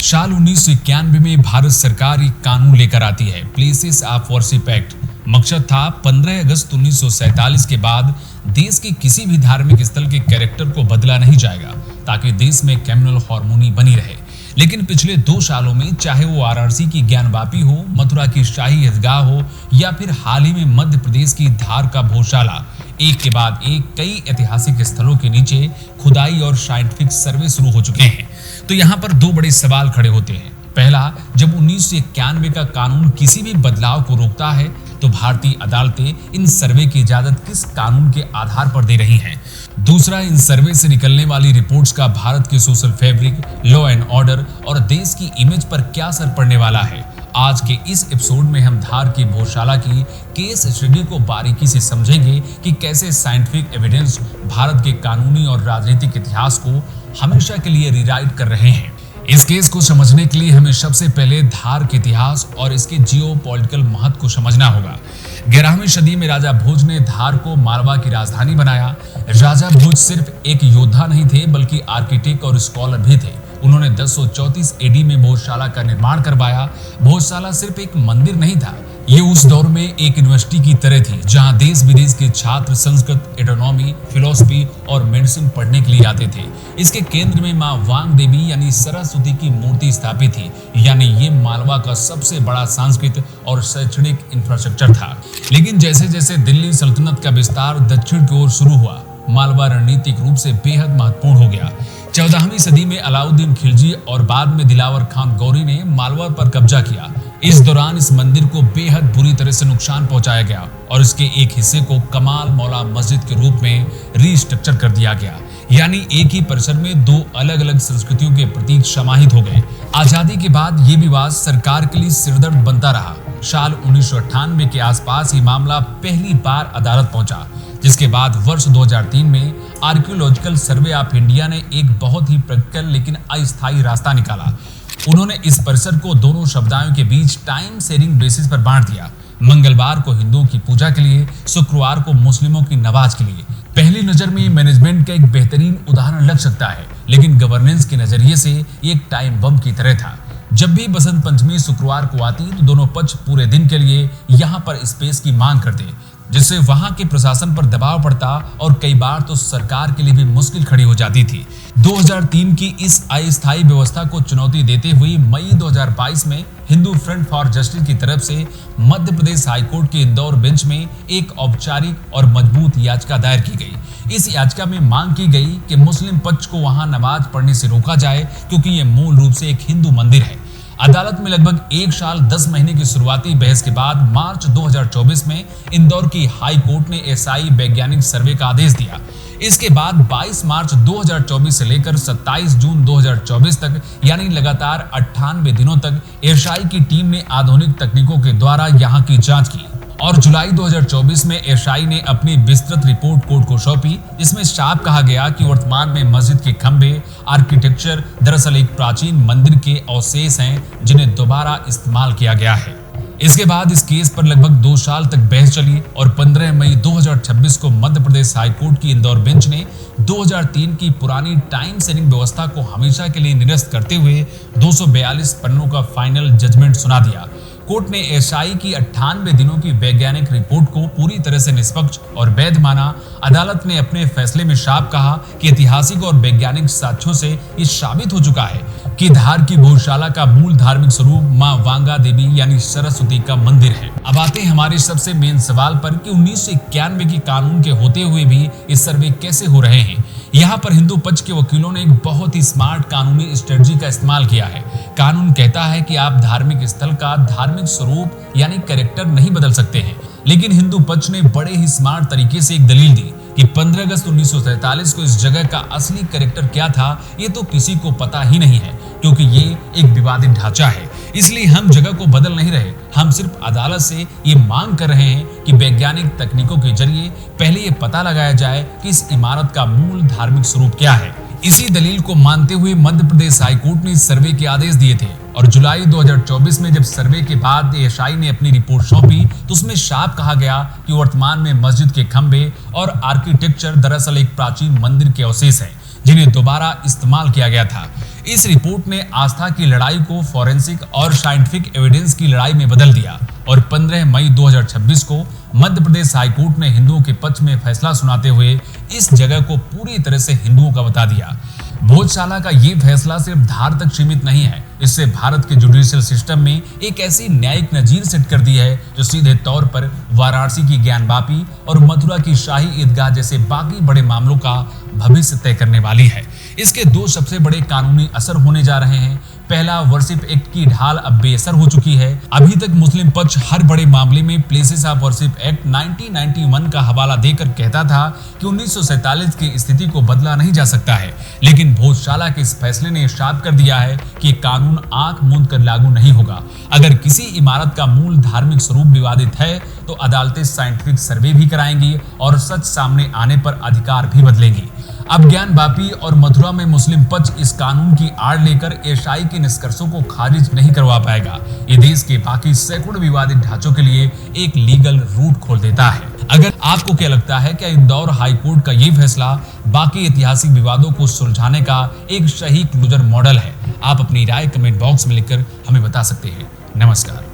साल 1991 में भारत सरकार एक कानून लेकर आती है, प्लेसेस ऑफ वर्शिप एक्ट। मकसद था 15 अगस्त 1947 के बाद देश के किसी भी धार्मिक स्थल के कैरेक्टर को बदला नहीं जाएगा ताकि देश में कम्युनल हार्मोनी बनी रहे। लेकिन पिछले 2 सालों में चाहे वो वाराणसी की ज्ञानवापी हो, मथुरा की शाही ईदगाह हो या फिर हाल ही में मध्य प्रदेश की धार का भोजशाला, एक के बाद एक कई ऐतिहासिक स्थलों के नीचे खुदाई और साइंटिफिक सर्वे शुरू हो चुके हैं। तो यहाँ पर 2 बड़े सवाल खड़े होते हैं। पहला, जब 1991 का कानून किसी भी बदलाव को रोकता है तो भारतीय अदालतें इन सर्वे की इजाजत किस कानून के आधार पर दे रही हैं? दूसरा, इन सर्वे से निकलने वाली रिपोर्ट्स का भारत के social fabric, law and order और देश की इमेज पर क्या असर पड़ने वाला है? आज के इस एपिसोड में हम धार की भोजशाला की केस स्टडी को बारीकी से समझेंगे कि कैसे साइंटिफिक एविडेंस भारत के कानूनी और राजनीतिक इतिहास को हमेशा के लिए रीराइट कर रहे हैं। इस केस को समझने के लिए हमें सबसे पहले धार के इतिहास और इसके जियोपॉलिटिकल महत्व को समझना होगा। 11वीं सदी में राजा भोज ने धार को मालवा की राजधानी बनाया। राजा भोज सिर्फ एक योद्धा नहीं थे बल्कि आर्किटेक्ट और स्कॉलर भी थे। उन्होंने 1034 एडी में भोजशाला का निर्माण करवाया। भोजशाला सिर्फ एक मंदिर नहीं था, ये उस दौर में एक यूनिवर्सिटी की तरह थी जहां देश विदेश के छात्र संस्कृत, एस्ट्रोनॉमी, फिलॉसफी और मेडिसिन पढ़ने के लिए आते थे। इसके केंद्र में मां वांग देवी यानी सरस्वती की मूर्ति स्थापित थी, यानी ये मालवा का सबसे बड़ा सांस्कृतिक और शैक्षणिक इंफ्रास्ट्रक्चर था। लेकिन जैसे जैसे दिल्ली सल्तनत का विस्तार दक्षिण की ओर शुरू हुआ, मालवा रणनीतिक रूप से बेहद महत्वपूर्ण हो गया। 14वीं सदी में अलाउद्दीन खिलजी और बाद में दिलावर खान गौरी ने मालवा पर कब्जा किया। इस दौरान इस मंदिर को बेहद बुरी तरह से नुकसान पहुंचाया गया और इसके एक हिस्से को कमाल मौला मस्जिद के रूप में रीस्ट्रक्चर कर दिया गया, यानी एक ही परिसर में 2 अलग अलग संस्कृतियों के प्रतीक समाहित हो गए। आजादी के बाद ये विवाद सरकार के लिए सिरदर्द बनता रहा। साल 1998 के आसपास ये मामला पहली बार अदालत पहुंचा, जिसके बाद वर्ष 2003 में आर्कियोलॉजिकल सर्वे ऑफ इंडिया ने एक बहुत ही प्रैक्टिकल लेकिन अस्थायी रास्ता निकाला। उन्होंने इस परिसर को दोनों समुदायों के बीच टाइम शेयरिंग बेसिस पर बांट दिया। मंगलवार को हिंदुओं की पूजा के लिए, शुक्रवार को मुस्लिमों की नमाज के लिए। पहली नजर में मैनेजमेंट का एक बेहतरीन उदाहरण लग सकता है, लेकिन गवर्नेंस के नजरिए से ये एक टाइम बम की तरह था। जब भी बसंत पंचमी शुक्रवार को आती तो दोनों पक्ष पूरे दिन के लिए यहाँ पर स्पेस की मांग करते, जिससे वहां के प्रशासन पर दबाव पड़ता और कई बार तो सरकार के लिए भी मुश्किल खड़ी हो जाती थी। 2003 की इस अस्थायी व्यवस्था को चुनौती देते हुए मई 2022 में हिंदू फ्रंट फॉर जस्टिस की तरफ से मध्य प्रदेश हाईकोर्ट के इंदौर बेंच में एक औपचारिक और मजबूत याचिका दायर की गई। इस याचिका में मांग की गई कि मुस्लिम पक्ष को वहां नमाज पढ़ने से रोका जाए, क्योंकि ये मूल रूप से एक हिंदू मंदिर है। अदालत में लगभग 1 साल 10 महीने की शुरुआती बहस के बाद मार्च 2024 में इंदौर की हाई कोर्ट ने एसआई वैज्ञानिक सर्वे का आदेश दिया। इसके बाद 22 मार्च 2024 से लेकर 27 जून 2024 तक, यानी लगातार 98 दिनों तक एसआई की टीम ने आधुनिक तकनीकों के द्वारा यहाँ की जांच की और जुलाई 2024 में एसआई ने अपनी विस्तृत रिपोर्ट कोर्ट को सौंपी। इसमें साफ कहा गया कि वर्तमान में मस्जिद के खंभे, आर्किटेक्चर दरअसल एक प्राचीन मंदिर के अवशेष हैं जिन्हें दोबारा इस्तेमाल किया गया है। इसके बाद इस केस पर लगभग 2 साल तक बहस चली और 15 मई 2026 को मध्य प्रदेश हाईकोर्ट की इंदौर बेंच ने 2003 की पुरानी टाइम शेयरिंग व्यवस्था को हमेशा के लिए निरस्त करते हुए 242 पन्नों का फाइनल जजमेंट सुना दिया। कोर्ट ने एसआई की 98 दिनों की वैज्ञानिक रिपोर्ट को पूरी तरह से निष्पक्ष और वैध माना। अदालत ने अपने फैसले में साफ कहा कि ऐतिहासिक और वैज्ञानिक साक्ष्यों से ये साबित हो चुका है कि धार की भोजशाला का मूल धार्मिक स्वरूप मां वांगा देवी यानी सरस्वती का मंदिर है। अब आते हैं हमारे सबसे मेन सवाल पर कि 1991 के कानून के होते हुए भी ये सर्वे कैसे हो रहे हैं। यहाँ पर हिंदू पक्ष के वकीलों ने एक बहुत ही स्मार्ट कानूनी स्ट्रेटजी का इस्तेमाल किया है। कानून कहता है कि आप धार्मिक स्थल का धार्मिक स्वरूप यानी कैरेक्टर नहीं बदल सकते हैं, लेकिन हिंदू पक्ष ने बड़े ही स्मार्ट तरीके से एक दलील दी कि 15 अगस्त 1947 को इस जगह का असली कैरेक्टर क्या था ये तो किसी को पता ही नहीं है, क्योंकि ये एक विवादित ढांचा है। इसलिए हम जगह को बदल नहीं रहे, हम सिर्फ अदालत से ये मांग कर रहे हैं कि वैज्ञानिक तकनीकों के जरिए पहले ये पता लगाया जाए कि इस इमारत का मूल धार्मिक स्वरूप क्या है। इसी दलील को मानते हुए मध्य प्रदेश हाईकोर्ट ने इस सर्वे के आदेश दिए थे और जुलाई 2024 में जब सर्वे के बाद एएसआई ने अपनी रिपोर्ट सौंपी तो उसमें साफ कहा गया कि वर्तमान में मस्जिद के खंभे और आर्किटेक्चर दरअसल एक प्राचीन मंदिर के अवशेष हैं जिन्हें दोबारा इस्तेमाल किया गया था। इस रिपोर्ट ने आस्था की लड़ाई को फोरेंसिक और साइंटिफिक एविडेंस की लड़ाई में बदल दिया और 15 मई 2026 को मध्य प्रदेश हाईकोर्ट ने हिंदुओं के पक्ष में फैसला सुनाते हुए इस जगह को पूरी तरह से हिंदुओं का बता दिया। भोजशाला का ये फैसला सिर्फ धार तक सीमित नहीं है, इससे भारत के जुडिशियल सिस्टम में एक ऐसी न्यायिक नजीर सेट कर दी है जो सीधे तौर पर वाराणसी की ज्ञानवापी और मथुरा की शाही ईदगाह जैसे बाकी बड़े मामलों का भविष्य तय करने वाली है। इसके दो सबसे बड़े कानूनी असर होने जा रहे हैं। पहला, वर्शिप एक्ट की ढाल अब बेअसर हो चुकी है। अभी तक मुस्लिम पक्ष हर बड़े मामले में प्लेसेस ऑफ वर्शिप एक्ट 1991 का हवाला देकर कहता था कि 1947 की स्थिति को बदला नहीं जा सकता है, लेकिन भोजशाला के इस फैसले ने साफ कर दिया है कि कानून आंख मूंद कर लागू नहीं होगा। अगर किसी इमारत का मूल धार्मिक स्वरूप विवादित है तो अदालतें साइंटिफिक सर्वे भी कराएंगी और सच सामने आने पर अधिकार भी बदलेंगी। अब ज्ञानवापी और मथुरा में मुस्लिम पक्ष इस कानून की आड़ लेकर एएसआई के निष्कर्षों को खारिज नहीं करवा पाएगा। ये देश के बाकी सैकड़ों विवादित ढांचों के लिए एक लीगल रूट खोल देता है। अगर आपको क्या लगता है, क्या इंदौर हाई कोर्ट का ये फैसला बाकी ऐतिहासिक विवादों को सुलझाने का एक सही क्लोजर मॉडल है? आप अपनी राय कमेंट बॉक्स में लिखकर हमें बता सकते हैं। नमस्कार।